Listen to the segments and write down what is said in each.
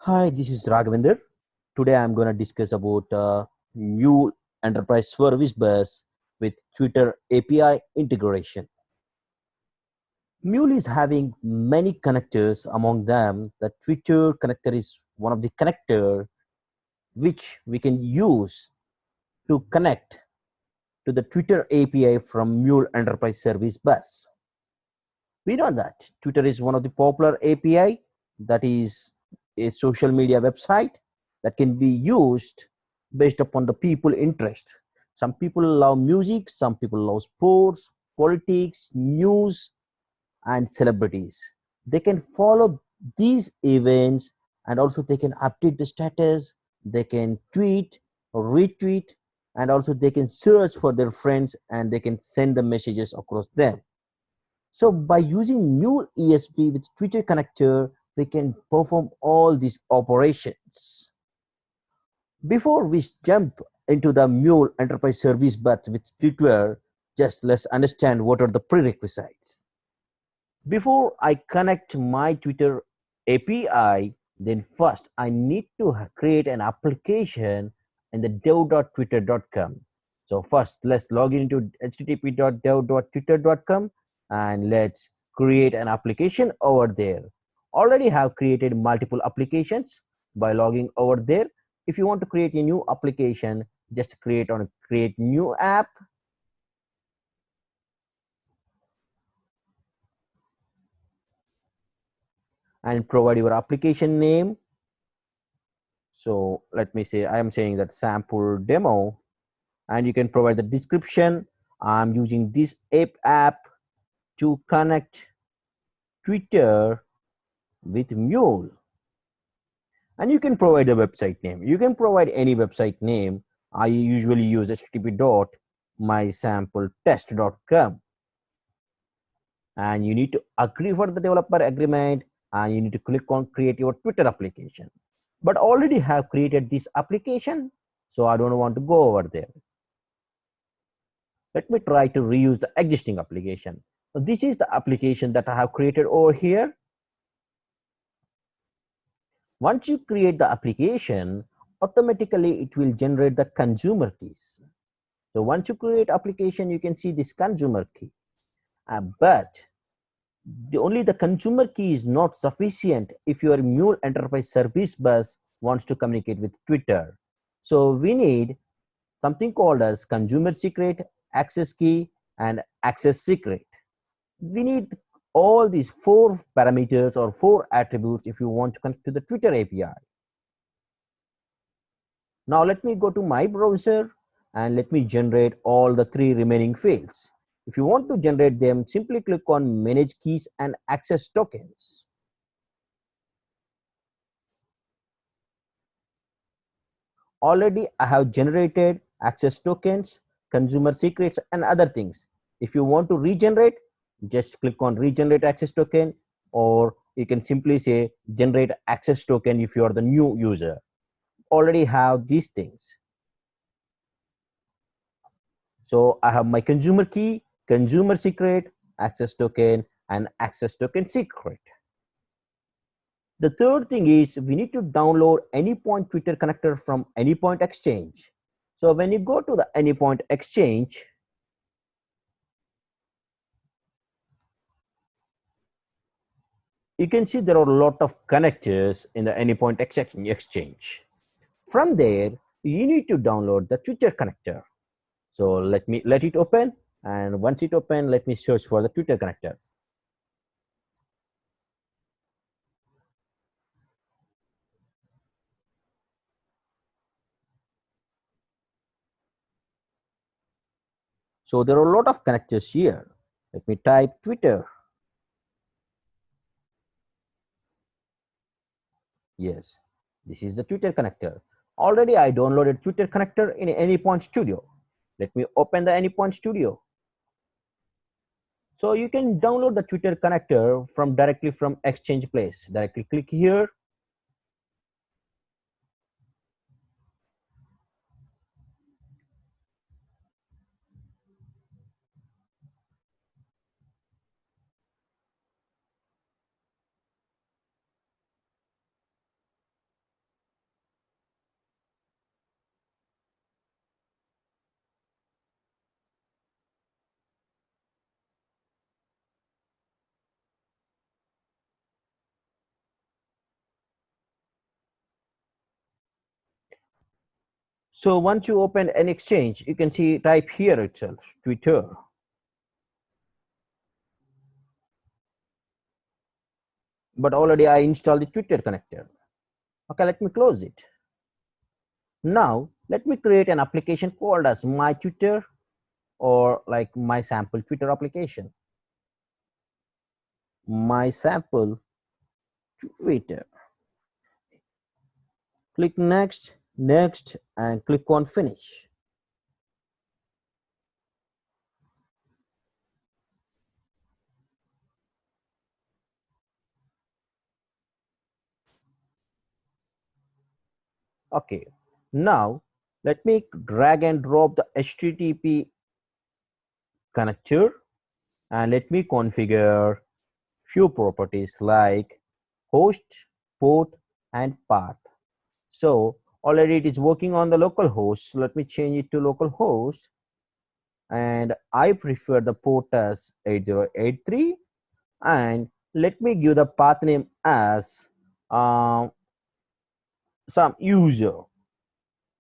Hi, this is Raghavinder. Today I'm going to discuss about Mule Enterprise Service Bus with Twitter API integration. Mule is having many connectors. Among them, the Twitter connector is one of the connector which we can use to connect to the Twitter API from Mule Enterprise Service Bus. We know that Twitter is one of the popular API, that is a social media website that can be used based upon the people interest. Some people love music, some people love sports, politics, news, and celebrities. They can follow these events, and also they can update the status, they can tweet or retweet, and also they can search for their friends and they can send the messages across them. So by using Mule ESP with Twitter connector, we can perform all these operations. Before we jump into the Mule Enterprise Service Bus with Twitter, just let's understand what are the prerequisites. Before I connect my Twitter API, then first I need to create an application in the dev.twitter.com. So first let's log into http.dev.twitter.com and let's create an application over there. Already have created multiple applications by logging over there. If you want to create a new application, just create new app and provide your application name. So let me say I am saying that sample demo, and you can provide the description. I'm using this app to connect Twitter with Mule, and you can provide a website name. You can provide any website name. I usually use http.mysampletest.com, and you need to agree for the developer agreement, and you need to click on create your Twitter application. But already have created this application, so I don't want to go over there. Let me try to reuse the existing application. So this is the application that I have created over here. Once you create the application, automatically it will generate the consumer keys. So once you create application, you can see this consumer key. But only the consumer key is not sufficient if your Mule Enterprise Service Bus wants to communicate with Twitter. So we need something called as consumer secret, access key, and access secret. We need all these four parameters or four attributes if you want to connect to the Twitter API. Now let me go to my browser and let me generate all the three remaining fields. If you want to generate them, simply click on manage keys and access tokens. Already I have generated access tokens, consumer secrets, and other things. If you want to regenerate, just click on regenerate access token, or you can simply say generate access token if you are the new user. Already have these things. So I have my consumer key, consumer secret, access token, and access token secret. The third thing is we need to download Anypoint Twitter connector from Anypoint Exchange. So when you go to the Anypoint Exchange, you can see there are a lot of connectors in the Anypoint Exchange. From there, you need to download the Twitter connector. So let it open, and once it open, let me search for the Twitter connector. So there are a lot of connectors here. Let me type Twitter. Yes, this is the Twitter connector. Already I downloaded Twitter connector in Anypoint Studio. Let me open the Anypoint Studio. So you can download the Twitter connector from directly from Exchange Place. Directly click here. So once you open an exchange, you can see type here itself, Twitter. But already I installed the Twitter connector. Okay, let me close it. Now let me create an application called as my Twitter, or like my sample Twitter application. My sample Twitter. Click next, next, and click on finish. Okay, now let me drag and drop the HTTP connector, and let me configure few properties like host, port, and path. So already it is working on the local host. So let me change it to local host, and I prefer the port as 8083, and let me give the path name as some user.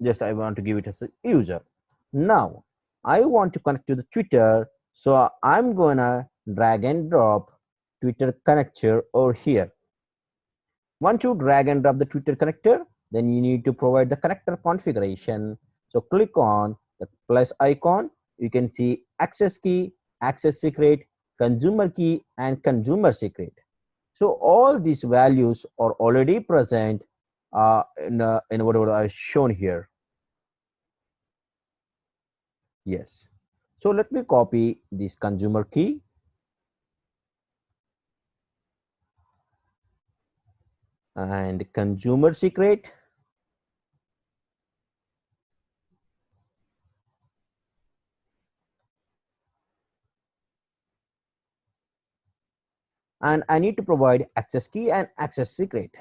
Just I want to give it as a user. Now I want to connect to the Twitter, so I'm gonna drag and drop Twitter connector over here. Once you drag and drop the Twitter connector, then you need to provide the connector configuration. So click on the plus icon. You can see access key, access secret, consumer key, and consumer secret. So all these values are already present in whatever I've shown here. Yes. So let me copy this consumer key and consumer secret. And I need to provide access key and access secret.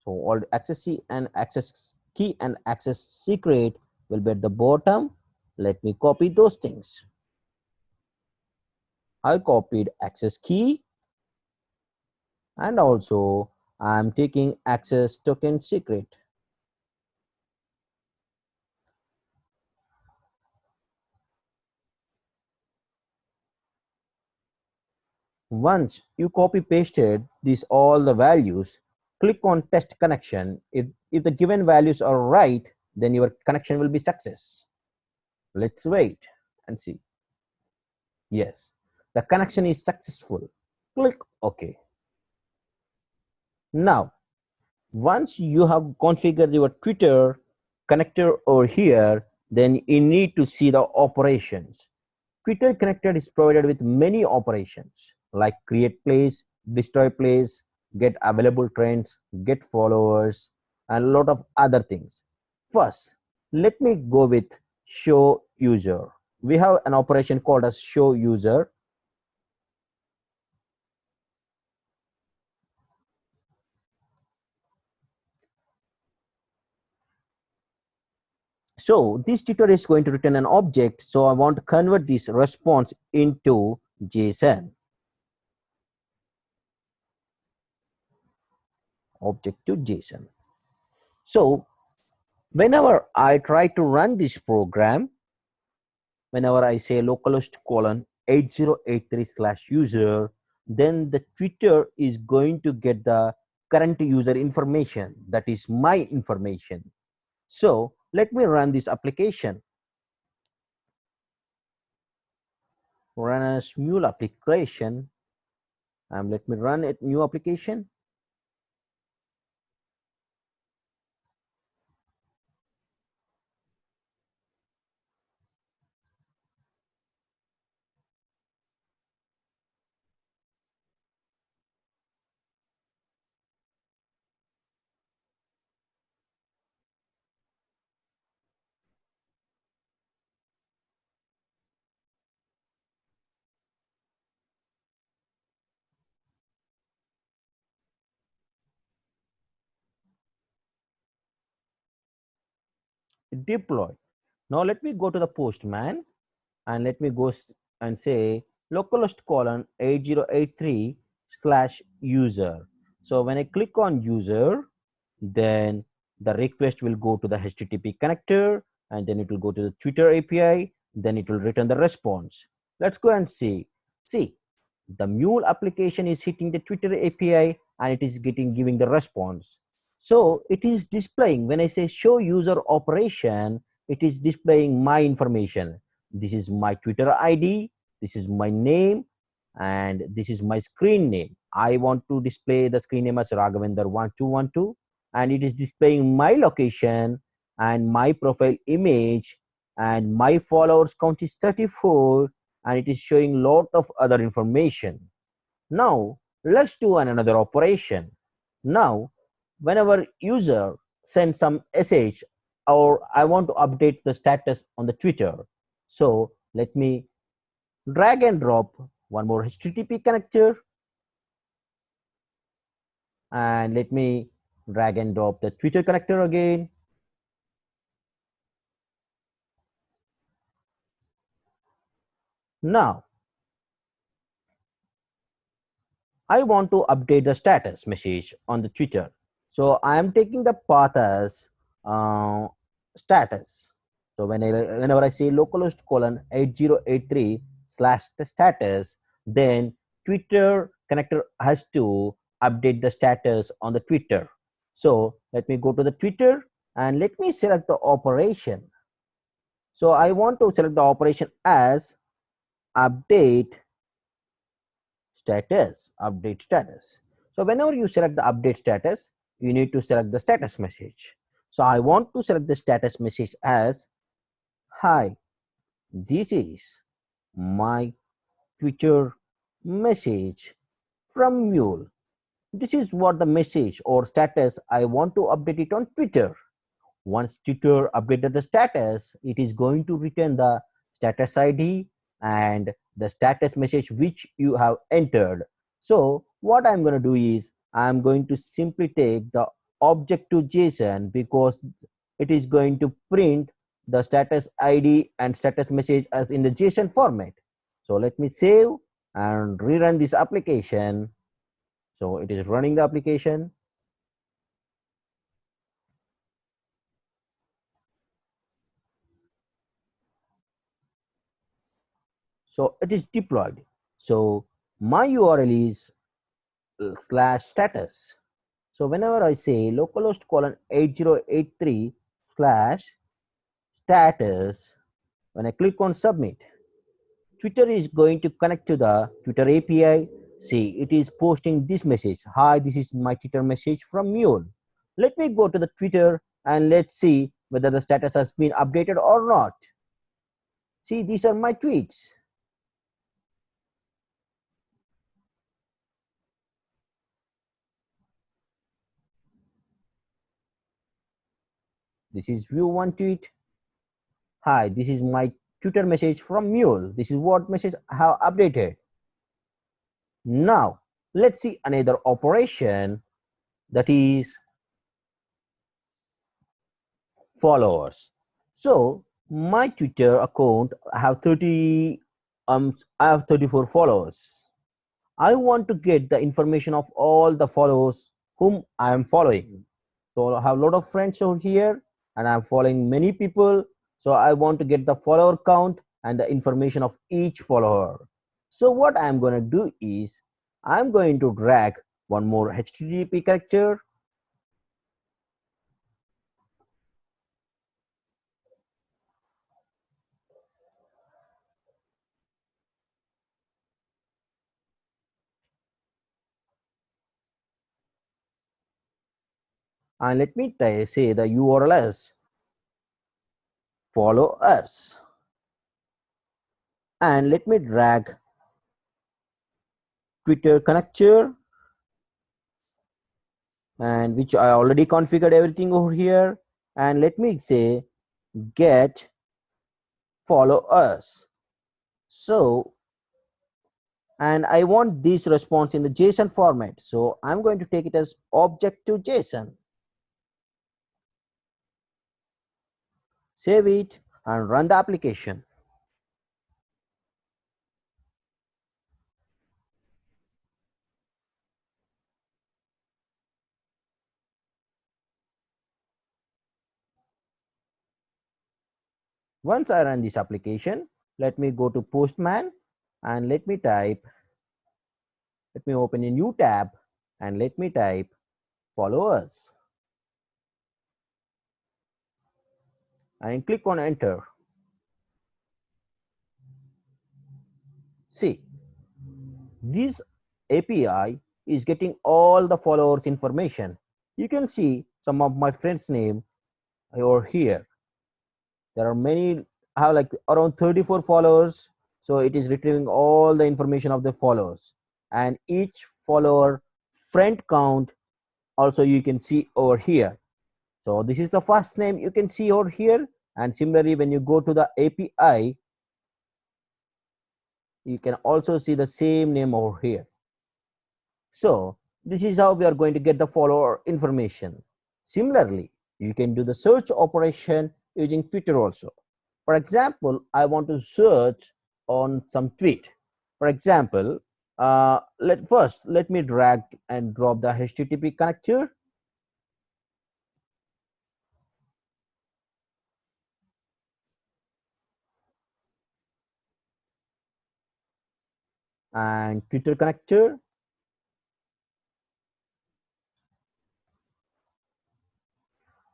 So all access key and access secret will be at the bottom. Let me copy those things. I copied access key, and also I'm taking access token secret. Once you copy pasted these all the values, click on test connection. If the given values are right, then your connection will be success. Let's wait and see. Yes, the connection is successful. Click OK. Now once you have configured your Twitter connector over here, then you need to see the operations. Twitter connector is provided with many operations like create place, destroy place, get available trends, get followers, and a lot of other things. First, let me go with show user. We have an operation called as show user. So this tutor is going to return an object. So I want to convert this response into JSON. Object to JSON. So whenever I try to run this program, whenever I say localhost colon 8083/user, then the Twitter is going to get the current user information, that is my information. So let me run this application. Run as Mule application, and let me run a new application. Deploy. Now let me go to the postman, and let me go and say localhost colon 8083/user. So when I click on user, then the request will go to the HTTP connector, and then it will go to the Twitter API, then it will return the response. Let's go and see. See, the Mule application is hitting the Twitter API and it is giving the response. So it is displaying, when I say show user operation, it is displaying my information. This is my Twitter ID, this is my name, and this is my screen name. I want to display the screen name as Raghavendra1212, and it is displaying my location and my profile image, and my followers count is 34, and it is showing lot of other information. Now let's do another operation. Now whenever user sends some message, or I want to update the status on the Twitter, so let me drag and drop one more HTTP connector, and let me drag and drop the Twitter connector again. Now I want to update the status message on the Twitter. So I am taking the path as status. So whenever I say localhost colon 8083 slash status, then Twitter connector has to update the status on the Twitter. So let me go to the Twitter and let me select the operation. So I want to select the operation as update update status. So whenever you select the update status, you need to select the status message. So I want to select the status message as, hi, this is my Twitter message from Mule. This is what the message or status I want to update it on Twitter. Once Twitter updated the status, it is going to return the status ID and the status message which you have entered. So what I'm going to do is I'm going to simply take the object to JSON, because it is going to print the status ID and status message as in the JSON format. So let me save and rerun this application. So it is running the application. So it is deployed. So my URL is slash status. So whenever I say localhost colon 8083 slash status, when I click on submit, Twitter is going to connect to the Twitter API. See, it is posting this message. Hi, this is my Twitter message from Mule. Let me go to the Twitter and let's see whether the status has been updated or not. See, these are my tweets. This is view one tweet. Hi, this is my Twitter message from Mule. This is what message I have updated. Now, let's see another operation, that is followers. So, my Twitter account I have 34 followers. I want to get the information of all the followers whom I am following. So I have a lot of friends over here and I'm following many people. So I want to get the follower count and the information of each follower. So what I'm going to do is I'm going to drag one more HTTP character, and let me say the URL as follow us, and let me drag Twitter connector, and which I already configured everything over here, and let me say get follow us. So, and I want this response in the JSON format, so I'm going to take it as object to JSON, save it and run the application. Once I run this application, let me go to Postman and let me open a new tab and let me type followers and click on enter. See, this API is getting all the followers information. You can see some of my friends' name over here. There are many, I have like around 34 followers. So it is retrieving all the information of the followers, and each follower friend count also you can see over here. So this is the first name you can see over here, and similarly when you go to the API, you can also see the same name over here. So this is how we are going to get the follower information. Similarly, you can do the search operation using Twitter also. For example, I want to search on some tweet. For example, let me drag and drop the HTTP connector and Twitter connector.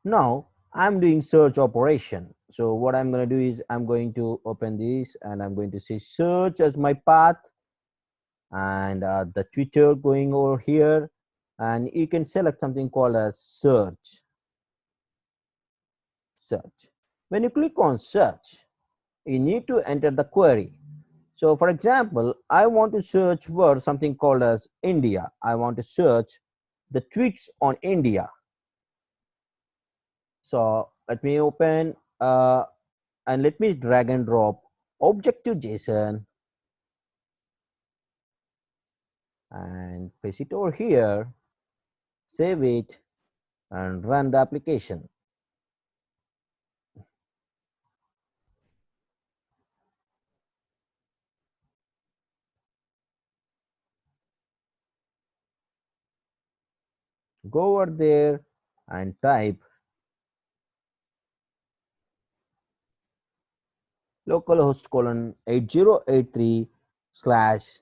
Now I'm doing search operation. So what I'm going to do is I'm going to open this and I'm going to say search as my path, and the Twitter going over here, and you can select something called as search. When you click on search, you need to enter the query. So for example, I want to search for something called as India. I want to search the tweets on India. So let me open and let me drag and drop object to JSON and paste it over here, save it and run the application. Go over there and type localhost colon 8083 slash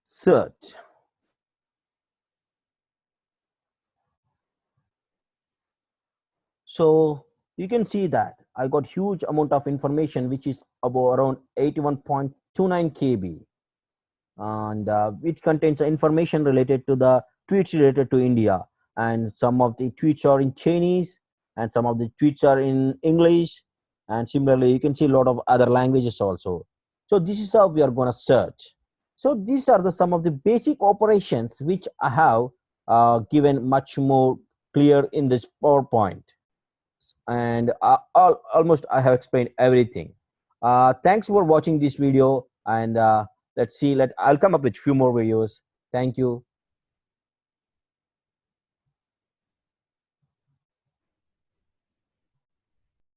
search. So you can see that I got huge amount of information, which is about around 81.29 KB, and which contains information related to the tweets related to India. And some of the tweets are in Chinese, and some of the tweets are in English, and similarly you can see a lot of other languages also. So this is how we are going to search. So these are the some of the basic operations which I have given much more clear in this PowerPoint, and almost I have explained everything. Thanks for watching this video, and let's see. I'll come up with few more videos. Thank you.